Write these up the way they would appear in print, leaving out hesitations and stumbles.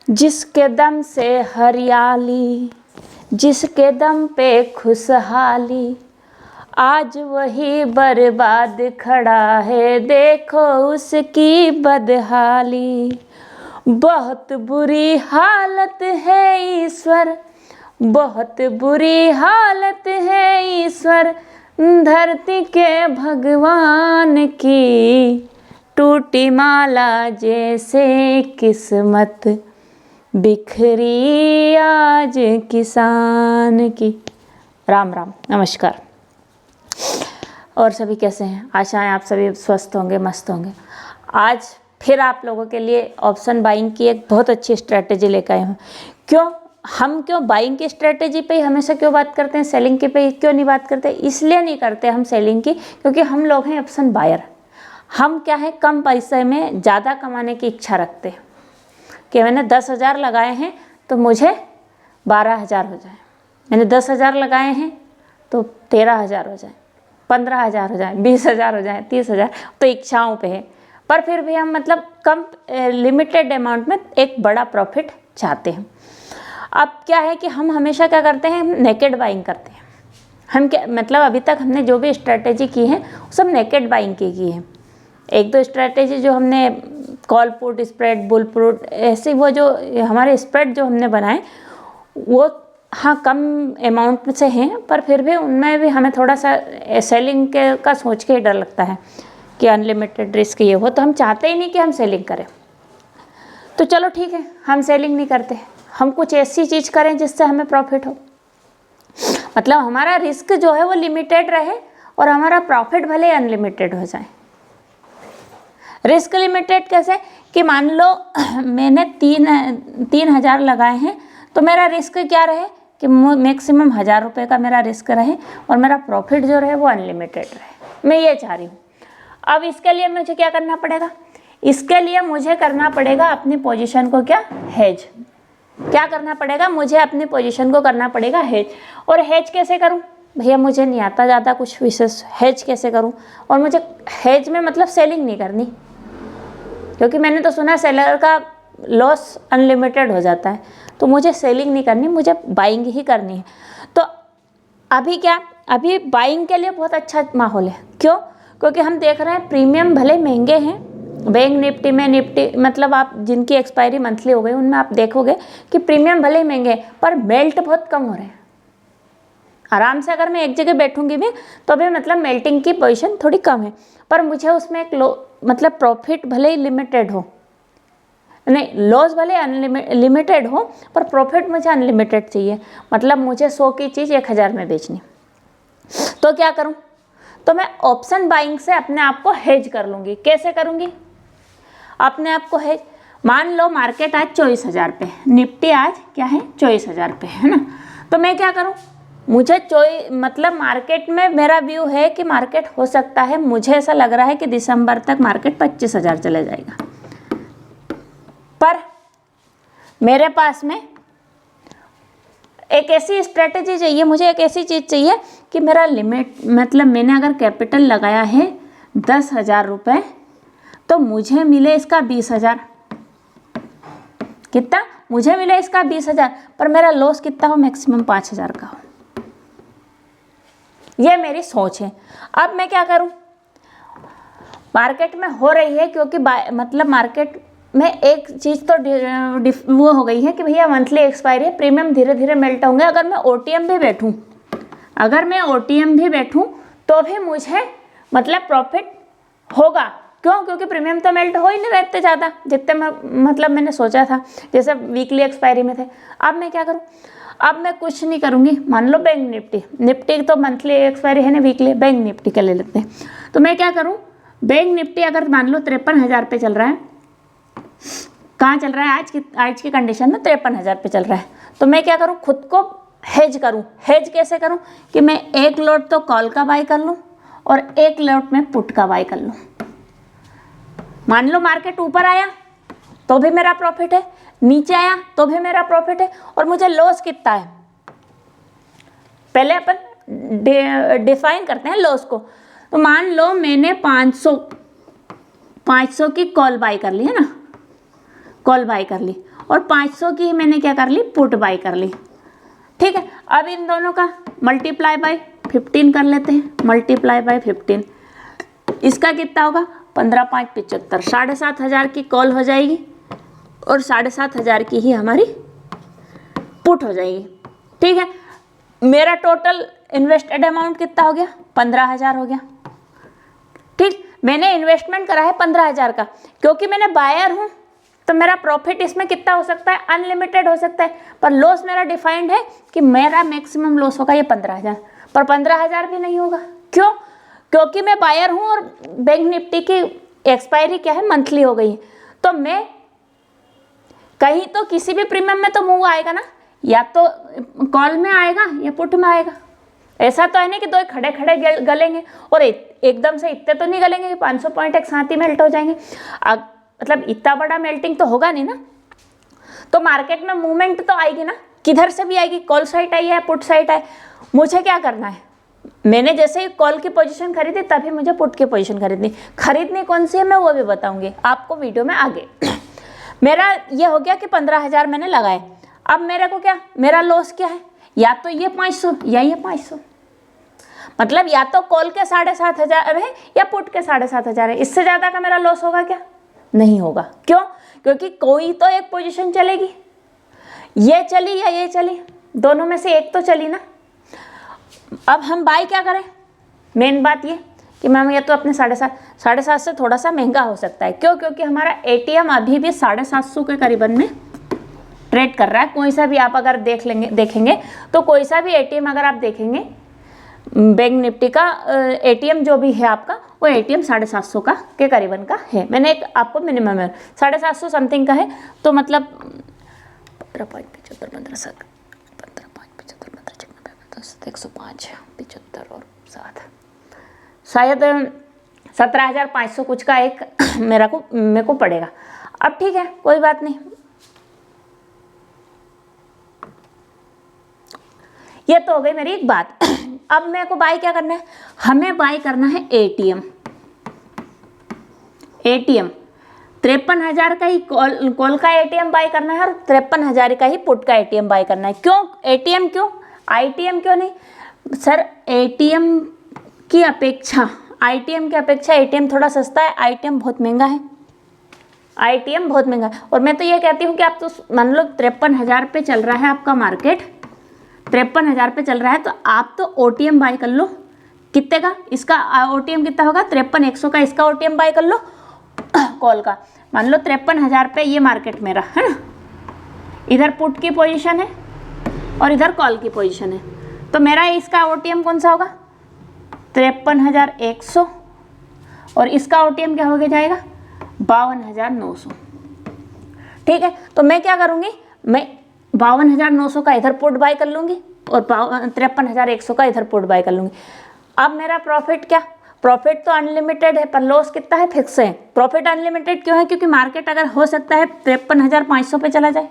जिसके दम से हरियाली, जिसके दम पे खुशहाली, आज वही बर्बाद खड़ा है, देखो उसकी बदहाली। बहुत बुरी हालत है ईश्वर, बहुत बुरी हालत है ईश्वर, धरती के भगवान की, टूटी माला जैसे किस्मत, बिखरी आज किसान की। राम राम, नमस्कार। और सभी कैसे हैं? आशा है आप सभी स्वस्थ होंगे, मस्त होंगे। आज फिर आप लोगों के लिए ऑप्शन बाइंग की एक बहुत अच्छी स्ट्रेटेजी लेकर आए हूँ। क्यों बाइंग की स्ट्रेटेजी पे ही हमेशा क्यों बात करते हैं, सेलिंग की पे क्यों नहीं बात करते? इसलिए नहीं करते हम सेलिंग की, क्योंकि हम लोग हैं ऑप्शन बायर। हम क्या है, कम पैसे में ज़्यादा कमाने की इच्छा रखते हैं कि मैंने 10,000 लगाए हैं तो मुझे 12,000 हो जाए, मैंने 10,000 लगाए हैं तो 13,000 हो जाए, 15,000 हो जाए, 20,000 हो जाए, 30,000। तो इच्छाओं पे है, पर फिर भी हम मतलब कम लिमिटेड अमाउंट में एक बड़ा प्रॉफिट चाहते हैं। अब क्या है कि हम हमेशा क्या करते हैं, नेकेड बाइंग करते हैं। हम क्या मतलब अभी तक हमने जो भी स्ट्रेटेजी की है वो सब नेकेड बाइंग की है। एक दो स्ट्रेटेजी जो हमने call put, spread, bull put, ऐसे वो जो हमारे स्प्रेड जो हमने बनाए वो हाँ कम अमाउंट से हैं, पर फिर भी उनमें भी हमें थोड़ा सा सेलिंग के का सोच के डर लगता है कि अनलिमिटेड रिस्क ये हो, तो हम चाहते ही नहीं कि हम सेलिंग करें। तो चलो ठीक है, हम सेलिंग नहीं करते, हम कुछ ऐसी चीज़ करें जिससे हमें प्रॉफिट हो। मतलब हमारा रिस्क जो है वो लिमिटेड रहे और हमारा प्रॉफिट भले अनलिमिटेड हो जाए। रिस्क लिमिटेड कैसे कि मान लो मैंने 3,000 लगाए हैं तो मेरा रिस्क क्या रहे कि मैक्सिमम 1,000 रुपये का मेरा रिस्क रहे और मेरा प्रॉफिट जो रहे वो अनलिमिटेड रहे। मैं ये चाह रही हूँ। अब इसके लिए मुझे क्या करना पड़ेगा? इसके लिए मुझे करना पड़ेगा अपनी पोजीशन को क्या, हेज। क्या करना पड़ेगा? मुझे अपनी पोजीशन को करना पड़ेगा हेज। और हेज कैसे करूँ भैया? मुझे नहीं आता ज़्यादा कुछ विशेष, हेज कैसे करूँ? और मुझे हेज में मतलब सेलिंग नहीं करनी, क्योंकि मैंने तो सुना सेलर का लॉस अनलिमिटेड हो जाता है। तो मुझे सेलिंग नहीं करनी, मुझे बाइंग ही करनी है। तो अभी क्या, अभी बाइंग के लिए बहुत अच्छा माहौल है। क्यों? क्योंकि हम देख रहे हैं प्रीमियम भले महंगे हैं। बैंक निफ्टी में, निफ्टी मतलब आप जिनकी एक्सपायरी मंथली हो गई उनमें आप देखोगे कि प्रीमियम भले ही महंगे पर मेल्ट बहुत कम हो रहे हैं। आराम से अगर मैं एक जगह बैठूंगी भी तो अभी मतलब मेल्टिंग की पोजीशन थोड़ी कम है, पर मुझे उसमें एक मतलब प्रॉफिट भले ही लिमिटेड हो, नहीं लॉस भले अनलिमिटेड हो पर प्रॉफिट मुझे अनलिमिटेड चाहिए। मतलब मुझे 100 की चीज़ 1,000 में बेचनी। तो क्या करूं? तो मैं ऑप्शन बाइंग से अपने आप को हेज कर लूँगी। कैसे करूँगी अपने आप को हेज? मान लो मार्केट आज 24,000 पे, निफ्टी आज क्या है 24,000 पे है ना। तो मैं क्या करूँ? मुझे मतलब मार्केट में मेरा व्यू है कि मार्केट हो सकता है, मुझे ऐसा लग रहा है कि दिसंबर तक मार्केट 25,000 चले जाएगा। पर मेरे पास में एक ऐसी स्ट्रेटेजी चाहिए, मुझे एक ऐसी चीज़ चाहिए कि मेरा लिमिट मतलब मैंने अगर कैपिटल लगाया है 10,000 रुपये तो मुझे मिले इसका 20,000। कितना मुझे मिले इसका 20,000, पर मेरा लॉस कितना हो, मैक्सिमम 5,000 का हो। ये मेरी सोच है। अब मैं क्या करूं? मार्केट में हो रही है, क्योंकि मतलब मार्केट में एक चीज़ तो वो हो गई है कि भैया मंथली एक्सपायरी है, प्रीमियम धीरे धीरे मेल्ट होंगे। अगर मैं ओटीएम भी बैठूं तो भी मुझे मतलब प्रॉफिट होगा। क्यों? क्योंकि प्रीमियम तो मेल्ट हो ही नहीं रहते ज़्यादा जितने मतलब मैंने सोचा था, जैसे वीकली एक्सपायरी में थे। अब मैं क्या करूं? अब मैं कुछ नहीं करूंगी। मान लो बैंक निफ्टी तो मंथली एक्सपायरी है ना, वीकली बैंक निफ्टी का ले लेते हैं। तो मैं क्या करूं? बैंक निफ्टी अगर मान लो 53,000 पे चल रहा है, कहाँ चल रहा है आज की कंडीशन में 53,000 पे चल रहा है, तो मैं क्या करूं? खुद को हेज करूं। हेज कैसे करूं? कि मैं एक लॉट तो कॉल का बाय कर लूं और एक लॉट में पुट का बाय कर लूं। मान लो मार्केट ऊपर आया तो भी मेरा प्रॉफिट है, नीचे आया तो भी मेरा प्रॉफिट है। और मुझे लॉस कितना है पहले अपन डिफाइन करते हैं लॉस को। तो मान लो मैंने 500 की कॉल बाय कर ली है ना, कॉल बाई कर ली, और 500 की ही मैंने क्या कर ली, पुट बाई कर ली। ठीक है, अब इन दोनों का मल्टीप्लाई बाय 15 कर लेते हैं, मल्टीप्लाई बाय 15, इसका कितना होगा, 15 5 75, 7,500 की कॉल हो जाएगी और 7,500 की ही हमारी पुट हो जाएगी। ठीक है, मेरा टोटल इन्वेस्टेड अमाउंट कितना हो गया, 15,000 हो गया। ठीक, मैंने इन्वेस्टमेंट करा है 15,000 का, क्योंकि मैंने बायर हूँ तो मेरा प्रॉफिट इसमें कितना हो सकता है, अनलिमिटेड हो सकता है, पर लॉस मेरा डिफाइंड है कि मेरा मैक्सिमम लॉस होगा ये 15,000, पर 15,000 भी नहीं होगा। क्यों? क्योंकि मैं बायर हूँ और बैंक निफ्टी की एक्सपायरी क्या है, मंथली हो गई है, तो मैं कहीं तो किसी भी प्रीमियम में तो मूव आएगा ना, या तो कॉल में आएगा या पुट में आएगा। ऐसा तो है नहीं कि दो खड़े खड़े गलेंगे, और एकदम से इतने तो नहीं गलेंगे कि 500 पॉइंट एक साथ ही मेल्ट हो जाएंगे। मतलब इतना बड़ा मेल्टिंग तो होगा नहीं ना। तो मार्केट में मूवमेंट तो आएगी ना, किधर से भी आएगी, कॉल साइड आई है पुट साइड आए। मुझे क्या करना है, मैंने जैसे ही कॉल की पोजीशन खरीदी तभी मुझे पुट की पोजीशन खरीदनी कौन सी है मैं वो भी बताऊंगी आपको वीडियो में आगे। मेरा ये हो गया कि 15,000 मैंने लगाए। अब मेरे को क्या, मेरा लॉस क्या है, या तो ये 500 या ये 500, मतलब या तो कॉल के 7,500 है या पुट के 7,500 है। इससे ज़्यादा का मेरा लॉस होगा क्या, नहीं होगा। क्यों? क्योंकि कोई तो एक पोजीशन चलेगी, ये चली या ये चली, दोनों में से एक तो चली ना। अब हम बाय क्या करें, मेन बात ये कि मैम ये तो अपने 7,500 से थोड़ा सा महंगा हो सकता है। क्यों? क्योंकि हमारा एटीएम अभी भी 750 के करीबन में ट्रेड कर रहा है। कोई सा भी आप अगर देखेंगे तो कोई सा भी एटीएम अगर आप देखेंगे, बैंक निफ्टी का एटीएम जो भी है आपका, वो एटीएम 750 का के करीबन का है। मैंने एक आपको मिनिमम है 750 समथिंग का है, तो मतलब 15.75 105 75 और 7 शायद 17,500 कुछ का एक मेरे को पड़ेगा। अब ठीक है, कोई बात नहीं, ये तो हो गई मेरी एक बात। अब मेरे को बाय क्या करना है, हमें बाय करना है एटीएम 53,000 का ही कॉल का एटीएम बाय करना है और 53,000 का ही पुट का एटीएम बाय करना है। क्यों एटीएम, क्यों आईटीएम क्यों नहीं सर? एटीएम की अपेक्षा एटीएम थोड़ा सस्ता है, आईटीएम बहुत महंगा है। आईटीएम बहुत महंगा है, और मैं तो ये कहती हूँ कि आप तो मान लो 53,000 पे चल रहा है आपका मार्केट, 53,000 पे चल रहा है, तो आप तो ओटीएम बाय कर लो। कितने का इसका ओटीएम कितना होगा, 53,100 का इसका ओटीएम बाय कर लो। कॉल का मान लो 53,000 पे ये मार्केट मेरा है ना, इधर पुट की पोजीशन है और इधर कॉल की पोजीशन है, तो मेरा इसका ओटीएम कौन सा होगा, 53,100, और इसका ओटीएम क्या हो जाएगा, 52,900। ठीक है, तो मैं क्या करूँगी, मैं 52,900 का इधर पुट बाय कर लूँगी और 53,100 का इधर पुट बाय कर लूँगी। अब मेरा प्रॉफिट क्या, प्रॉफिट तो अनलिमिटेड है, पर लॉस कितना है, फिक्स है। प्रॉफिट अनलिमिटेड क्यों है, क्योंकि मार्केट अगर हो सकता है 53,500 पे चला जाए,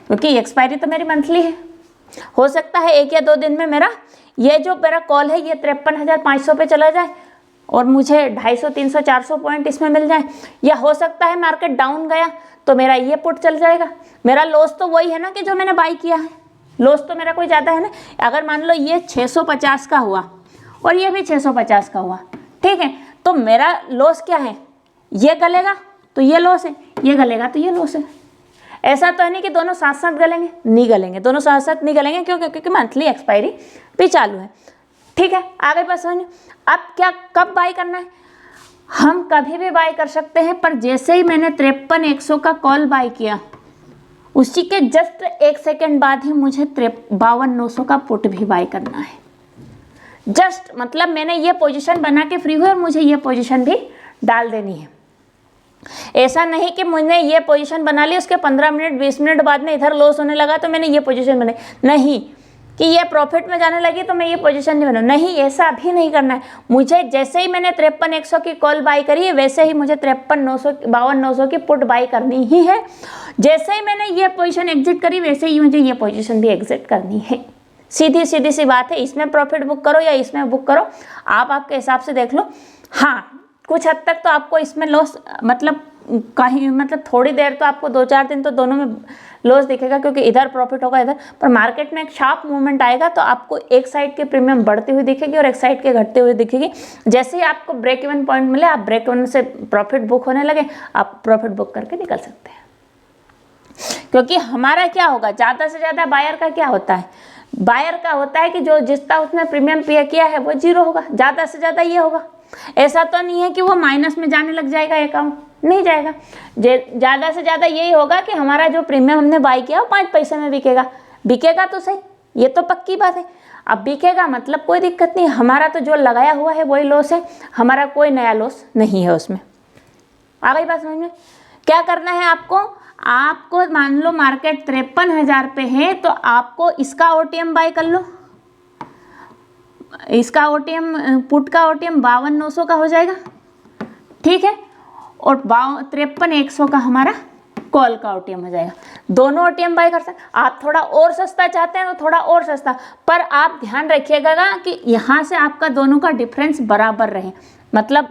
क्योंकि एक्सपायरी तो मेरी मंथली है। हो सकता है 1 या 2 दिन में मेरा ये जो मेरा कॉल है ये 53,500 पे चला जाए और मुझे 250, 300, 400 पॉइंट इसमें मिल जाए, या हो सकता है मार्केट डाउन गया तो मेरा ये पुट चल जाएगा। मेरा लॉस तो वही है ना कि जो मैंने बाई किया है, लॉस तो मेरा कोई ज़्यादा है ना। अगर मान लो ये 650 का हुआ और ये भी 650 का हुआ, ठीक है, तो मेरा लॉस क्या है, ये गलेगा तो ये लॉस है, ये गलेगा तो ये लॉस है। ऐसा तो है नहीं कि दोनों साथ साथ गलेंगे, नहीं गलेंगे, दोनों साथ साथ नहीं गलेंगे। क्यों? क्योंकि मंथली एक्सपायरी भी चालू है। ठीक है, आगे बस समझ। अब क्या, कब बाई करना है, हम कभी भी बाई कर सकते हैं, पर जैसे ही मैंने 53,100 का कॉल बाई किया उसी के जस्ट 1 सेकेंड बाद ही मुझे 52,900 का पुट भी बाई करना है। जस्ट मतलब मैंने ये पोजीशन बना के फ्री हुई और मुझे ये पोजीशन भी डाल देनी है। ऐसा नहीं कि मैंने ये पोजीशन बना ली, उसके 15 मिनट 20 मिनट बाद में इधर लॉस होने लगा तो मैंने ये पोजीशन बनाई, नहीं कि ये प्रॉफिट में जाने लगी तो मैं ये पोजीशन नहीं बनाऊँ, नहीं, ऐसा भी नहीं करना है। मुझे जैसे ही मैंने 53,100 की कॉल बाई करी है वैसे ही मुझे 52,900 की पुट बाई करनी ही है। जैसे ही मैंने ये पोजीशन एग्जिट करी वैसे ही मुझे ये पोजीशन भी एग्जिट करनी है। सीधी सी बात है, इसमें प्रॉफिट बुक करो या इसमें बुक करो, आप आपके हिसाब से देख लो। हाँ, कुछ हद तक तो आपको इसमें लॉस मतलब कहीं मतलब थोड़ी देर तो आपको 2-4 दिन तो दोनों में लॉस दिखेगा, क्योंकि इधर प्रॉफिट होगा इधर, पर मार्केट में एक शार्प मूवमेंट आएगा तो आपको एक साइड के प्रीमियम बढ़ती हुई दिखेगी और एक साइड के घटते हुए दिखेगी। जैसे ही आपको ब्रेक इवन पॉइंट मिले, आप ब्रेक इवन से प्रॉफिट बुक होने लगे, आप प्रॉफिट बुक करके निकल सकते हैं। क्योंकि हमारा क्या होगा, ज़्यादा से ज़्यादा बायर का क्या होता है, बायर का होता है कि जो जितना उसने प्रीमियम पे किया है वो जीरो होगा, ज़्यादा से ज़्यादा ये होगा। ऐसा तो नहीं है कि वो माइनस में जाने लग जाएगा अकाउंट, नहीं जाएगा। ज़्यादा से ज़्यादा यही होगा कि हमारा जो प्रीमियम हमने बाई किया वो 5 पैसे में बिकेगा, बिकेगा तो सही, ये तो पक्की बात है। अब बिकेगा मतलब कोई दिक्कत नहीं, हमारा तो जो लगाया हुआ है वही लॉस है, हमारा कोई नया लॉस नहीं है उसमें। आ गई बात समझ में? क्या करना है आपको, आपको मान लो मार्केट 53,000 पे है तो आपको इसका OTM बाय कर लो, इसका OTM पुट का OTM 52,900 का हो जाएगा, ठीक है, और 53,100 का हमारा कॉल का OTM हो जाएगा। दोनों OTM बाय कर सकते। आप थोड़ा और सस्ता चाहते हैं तो थोड़ा और सस्ता, पर आप ध्यान रखिएगा कि यहाँ से आपका दोनों का डिफरेंस बराबर रहे। मतलब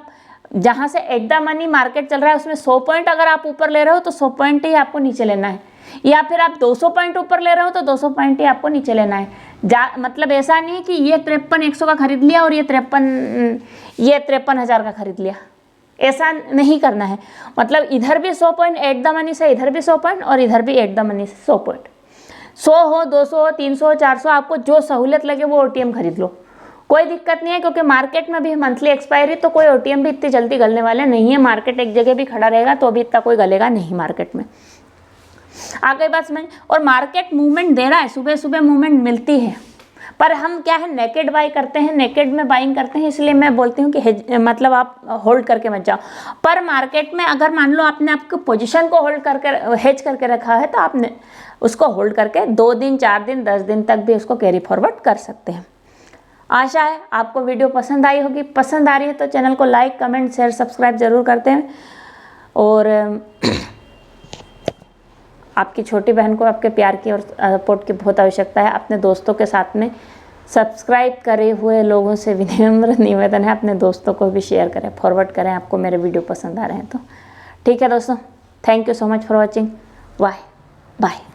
जहाँ से एट द मनी मार्केट चल रहा है उसमें 100 पॉइंट अगर आप ऊपर ले रहे हो तो 100 पॉइंट ही आपको नीचे लेना है, या फिर आप 200 पॉइंट ऊपर ले रहे हो तो 200 पॉइंट ही आपको नीचे लेना है। मतलब ऐसा नहीं है कि ये 53,100 का खरीद लिया और ये 53,000 का खरीद लिया, ऐसा नहीं करना है। मतलब इधर भी 100 पॉइंट एट द मनी से, इधर भी 100 पॉइंट और इधर भी एट द मनी से 100 पॉइंट, 100 हो 200 हो 300 हो 400, आपको जो सहूलियत लगे वो OTM खरीद लो, कोई दिक्कत नहीं है। क्योंकि मार्केट में भी मंथली एक्सपायरी तो कोई OTM भी इतनी जल्दी गलने वाले नहीं है। मार्केट एक जगह भी खड़ा रहेगा तो अभी इतना कोई गलेगा नहीं मार्केट में। आ गई बात समझ? और मार्केट मूवमेंट दे रहा है, सुबह सुबह मूवमेंट मिलती है, पर हम क्या है नेकेड बाई करते हैं, नेकेड में बाइंग करते हैं, इसलिए मैं बोलती हूँ कि मतलब आप होल्ड करके मत जाओ। पर मार्केट में अगर मान लो आपने आपकी पोजीशन को होल्ड करके हेज करके रखा है तो आपने उसको होल्ड करके 2 दिन 4 दिन 10 दिन तक भी उसको कैरी फॉरवर्ड कर सकते हैं। आशा है आपको वीडियो पसंद आई होगी। पसंद आ रही है तो चैनल को लाइक कमेंट शेयर सब्सक्राइब ज़रूर करते हैं। और आपकी छोटी बहन को आपके प्यार की और सपोर्ट की बहुत आवश्यकता है। अपने दोस्तों के साथ में सब्सक्राइब करे हुए लोगों से विनम्र निवेदन है, अपने दोस्तों को भी शेयर करें, फॉरवर्ड करें आपको मेरे वीडियो पसंद आ रहे हैं तो। ठीक है दोस्तों, thank you so much for watching. Bye bye.